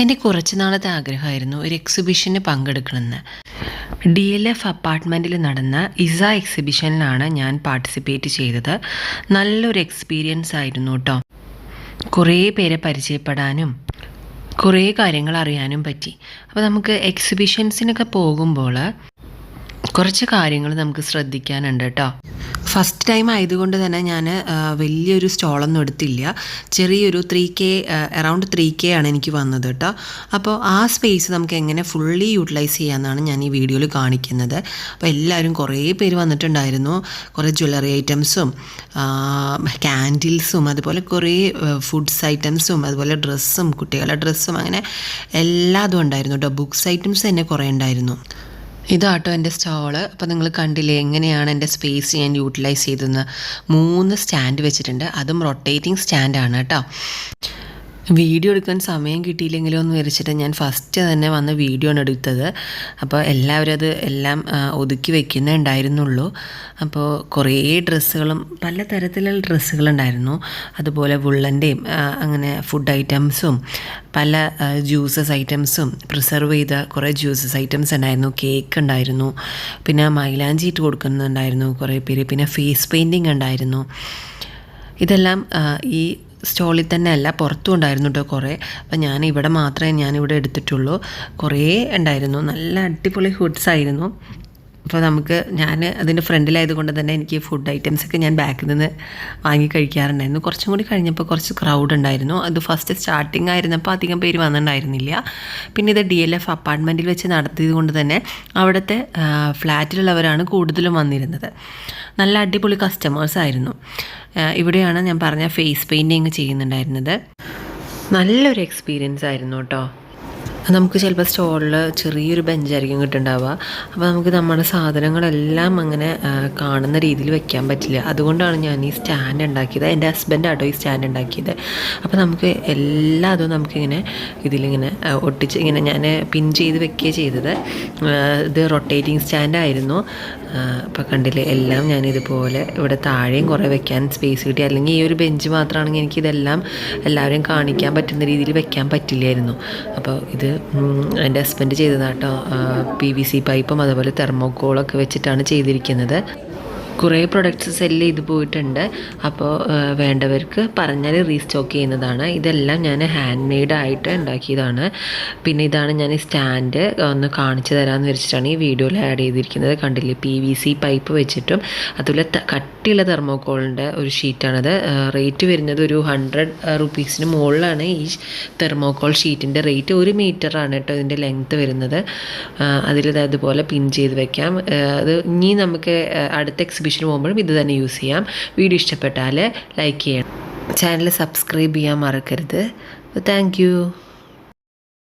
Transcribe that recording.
എൻ്റെ കുറച്ച് നാളത്തെ ആഗ്രഹമായിരുന്നു ഒരു എക്സിബിഷന് പങ്കെടുക്കണമെന്ന്. DLF അപ്പാർട്ട്മെൻറ്റിൽ നടന്ന ഇസ എക്സിബിഷനിലാണ് ഞാൻ പാർട്ടിസിപ്പേറ്റ് ചെയ്തത്. നല്ലൊരു എക്സ്പീരിയൻസ് ആയിരുന്നു കേട്ടോ. കുറേ പേരെ പരിചയപ്പെടാനും കുറേ കാര്യങ്ങൾ അറിയാനും പറ്റി. അപ്പോൾ നമുക്ക് എക്സിബിഷൻസിനൊക്കെ പോകുമ്പോൾ കുറച്ച് കാര്യങ്ങൾ നമുക്ക് ശ്രദ്ധിക്കാനുണ്ട് കേട്ടോ. ഫസ്റ്റ് ടൈം ആയതുകൊണ്ട് തന്നെ ഞാൻ വലിയൊരു സ്റ്റോളൊന്നും എടുത്തില്ല. ചെറിയൊരു 3K അറൗണ്ട് 3K ആണ് എനിക്ക് വന്നത് കേട്ടോ. അപ്പോൾ ആ സ്പേസ് നമുക്ക് എങ്ങനെ ഫുള്ളി യൂട്ടിലൈസ് ചെയ്യാമെന്നാണ് ഞാൻ ഈ വീഡിയോയിൽ കാണിക്കുന്നത്. അപ്പോൾ എല്ലാവരും കുറേ പേര് വന്നിട്ടുണ്ടായിരുന്നു. കുറേ ജ്വല്ലറി ഐറ്റംസും ക്യാൻഡിൽസും അതുപോലെ കുറേ ഫുഡ്സ് ഐറ്റംസും അതുപോലെ ഡ്രസ്സും കുട്ടികളുടെ ഡ്രസ്സും അങ്ങനെ എല്ലാതും ഉണ്ടായിരുന്നു കേട്ടോ. ബുക്സ് ഐറ്റംസ് തന്നെ കുറേ ഉണ്ടായിരുന്നു. ഇതാട്ടോ എൻ്റെ സ്റ്റോള്. അപ്പോൾ നിങ്ങൾ കണ്ടില്ലേ എങ്ങനെയാണ് എൻ്റെ സ്പേസ് ഞാൻ യൂട്ടിലൈസ് ചെയ്തതെന്ന്. 3 സ്റ്റാൻഡ് വെച്ചിട്ടുണ്ട്. അതും റൊട്ടേറ്റിംഗ് സ്റ്റാൻഡാണ് കേട്ടോ. വീഡിയോ എടുക്കാൻ സമയം കിട്ടിയില്ലെങ്കിലോ എന്ന് വിചാരിച്ചിട്ട് ഞാൻ ഫസ്റ്റ് തന്നെ വന്ന് വീഡിയോ ആണ് എടുത്തത്. അപ്പോൾ എല്ലാവരും അത് എല്ലാം ഒതുക്കി വെക്കുന്നേ ഉണ്ടായിരുന്നുള്ളൂ. അപ്പോൾ കുറേ ഡ്രസ്സുകളും പല തരത്തിലുള്ള ഡ്രസ്സുകളുണ്ടായിരുന്നു. അതുപോലെ വുള്ളൻ്റെയും അങ്ങനെ ഫുഡ് ഐറ്റംസും പല ജ്യൂസസ് ഐറ്റംസും പ്രിസർവ് ചെയ്ത കുറേ ജ്യൂസസ് ഐറ്റംസ് ഉണ്ടായിരുന്നു. കേക്ക് ഉണ്ടായിരുന്നു, പിന്നെ മൈലാഞ്ചി ഇട്ട് കൊടുക്കുന്നുണ്ടായിരുന്നു കുറേ പേര്, പിന്നെ ഫേസ് പെയിൻറ്റിങ് ഉണ്ടായിരുന്നു. ഇതെല്ലാം ഈ സ്റ്റോളിൽ തന്നെ അല്ല, പുറത്തും ഉണ്ടായിരുന്നു കേട്ടോ കുറേ. അപ്പം ഞാനിവിടെ എടുത്തിട്ടുള്ളൂ. കുറേ ഉണ്ടായിരുന്നു. നല്ല അടിപൊളി ഹുഡ്സ് ആയിരുന്നു. അപ്പോൾ ഞാൻ അതിൻ്റെ ഫ്രണ്ടിലായതുകൊണ്ട് തന്നെ എനിക്ക് ഫുഡ് ഐറ്റംസൊക്കെ ഞാൻ ബാക്കിൽ നിന്ന് വാങ്ങി കഴിക്കാറുണ്ടായിരുന്നു. കുറച്ചും കൂടി കഴിഞ്ഞപ്പോൾ കുറച്ച് ക്രൗഡ് ഉണ്ടായിരുന്നു. അത് ഫസ്റ്റ് സ്റ്റാർട്ടിങ് ആയിരുന്നപ്പോൾ അധികം പേര് വന്നിട്ടുണ്ടായിരുന്നില്ല. പിന്നെ ഇത് DLF അപ്പാർട്ട്മെൻറ്റിൽ വെച്ച് നടത്തിയത് കൊണ്ട് തന്നെ അവിടുത്തെ ഫ്ലാറ്റിലുള്ളവരാണ് കൂടുതലും വന്നിരുന്നത്. നല്ല അടിപൊളി കസ്റ്റമേഴ്സായിരുന്നു. ഇവിടെയാണ് ഞാൻ പറഞ്ഞ ഫേസ് പെയിൻറ്റിങ് ചെയ്യുന്നുണ്ടായിരുന്നത്. നല്ലൊരു എക്സ്പീരിയൻസ് ആയിരുന്നു കേട്ടോ. നമുക്ക് ചിലപ്പോൾ സ്റ്റോളിൽ ചെറിയൊരു ബെഞ്ചായിരിക്കും കിട്ടുന്നുണ്ടാവുക. അപ്പോൾ നമുക്ക് നമ്മുടെ സാധനങ്ങളെല്ലാം അങ്ങനെ കാണുന്ന രീതിയിൽ വെക്കാൻ പറ്റില്ല. അതുകൊണ്ടാണ് ഞാൻ ഈ സ്റ്റാൻഡ് ഉണ്ടാക്കിയത്. എൻ്റെ ഹസ്ബൻഡാട്ടോ ഈ സ്റ്റാൻഡ് ഉണ്ടാക്കിയത്. അപ്പോൾ നമുക്ക് എല്ലാതും നമുക്കിങ്ങനെ ഇതിലിങ്ങനെ ഒട്ടിച്ച് ഇങ്ങനെ ഞാൻ പിൻ ചെയ്ത് വെക്കുകയാണ് ചെയ്തത്. ഇത് റൊട്ടേറ്റിംഗ് സ്റ്റാൻഡായിരുന്നു. അപ്പോൾ കണ്ടില്ലേ എല്ലാം ഞാനിതുപോലെ ഇവിടെ താഴെയും കുറേ വെക്കാൻ സ്പേസ് കിട്ടി. അല്ലെങ്കിൽ ഈ ഒരു ബെഞ്ച് മാത്രമാണെങ്കിൽ എനിക്കിതെല്ലാം എല്ലാവരെയും കാണിക്കാൻ പറ്റുന്ന രീതിയിൽ വെക്കാൻ പറ്റില്ലായിരുന്നു. അപ്പോൾ ഇത് എൻ്റെ ഹസ്ബൻഡ് ചെയ്തതാട്ടോ. PVC പൈപ്പും അതുപോലെ തെർമോക്കോളൊക്കെ വെച്ചിട്ടാണ് ചെയ്തിരിക്കുന്നത്. കുറേ പ്രൊഡക്ട്സ് സെല്ല് ചെയ്ത് പോയിട്ടുണ്ട്. അപ്പോൾ വേണ്ടവർക്ക് പറഞ്ഞാൽ റീസ്റ്റോക്ക് ചെയ്യുന്നതാണ്. ഇതെല്ലാം ഞാൻ ഹാൻഡ് മെയ്ഡായിട്ട് ഉണ്ടാക്കിയതാണ്. പിന്നെ ഇതാണ് ഞാൻ ഈ സ്റ്റാൻഡ് ഒന്ന് കാണിച്ചു തരാമെന്ന് വെച്ചിട്ടാണ് ഈ വീഡിയോയിൽ ആഡ് ചെയ്തിരിക്കുന്നത്. കണ്ടില്ലേ PVC പൈപ്പ് വെച്ചിട്ടും അതുപോലെ കട്ടിയുള്ള തെർമോക്കോളിൻ്റെ ഒരു ഷീറ്റാണത്. റേറ്റ് വരുന്നത് ഒരു 100 റുപ്പീസിന് മുകളിലാണ് ഈ തെർമോക്കോൾ ഷീറ്റിൻ്റെ റേറ്റ്. 1 മീറ്ററാണ് കേട്ടോ ഇതിൻ്റെ ലെങ്ത്ത് വരുന്നത്. അതുപോലെ പിൻ ചെയ്ത് വെക്കാം. അത് ഇനി നമുക്ക് അടുത്ത എക്സിബിഷൻ പോകുമ്പോഴും ഇത് തന്നെ യൂസ് ചെയ്യാം. വീഡിയോ ഇഷ്ടപ്പെട്ടാൽ ലൈക്ക് ചെയ്യണം, ചാനൽ സബ്സ്ക്രൈബ് ചെയ്യാൻ മറക്കരുത്. Thank you.